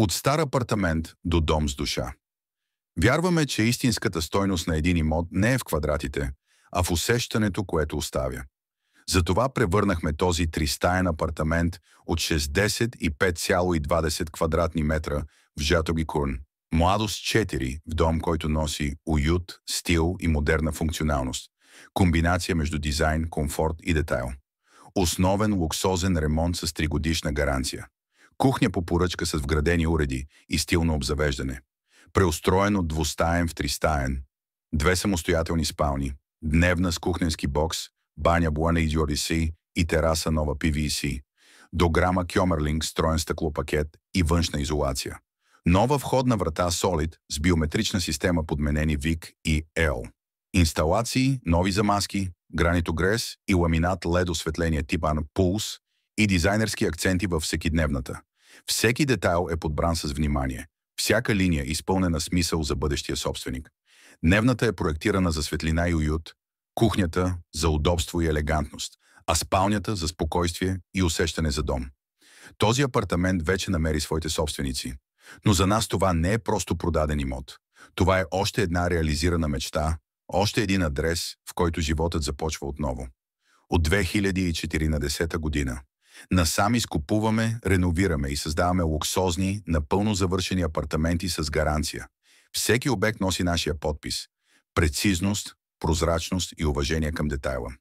От стар апартамент до дом с душа. Вярваме, че истинската стойност на един имот не е в квадратите, а в усещането, което оставя. Затова превърнахме този тристаен апартамент от 60 и 5,20 квадратни метра в Жатоги-Курн. Младост 4 в дом, който носи уют, стил и модерна функционалност. Комбинация между дизайн, комфорт и детайл. Основен луксозен ремонт с 3-годишна гаранция. Кухня по поръчка с вградени уреди и стилно обзавеждане. Преустроен от двустаен в тристаен. 2 самостоятелни спални. Дневна с кухненски бокс, баня Буана и и тераса нова PVC. Дограма Кьомерлинг строен стъклопакет и външна изолация. Нова входна врата Solid с биометрична система подменени VIC и EL. Инсталации, нови замазки, гранитогрес и ламинат LED осветление тип Pulse и дизайнерски акценти във всекидневната. Всеки детайл е подбран с внимание. Всяка линия изпълнена с мисъл за бъдещия собственик. Дневната е проектирана за светлина и уют, кухнята за удобство и елегантност, а спалнята за спокойствие и усещане за дом. Този апартамент вече намери своите собственици. Но за нас това не е просто продаден имот. Това е още една реализирана мечта, още един адрес, в който животът започва отново. От 2014 година. Насам изкупуваме, реновираме и създаваме луксозни, напълно завършени апартаменти с гаранция. Всеки обект носи нашия подпис. Прецизност, прозрачност и уважение към детайла.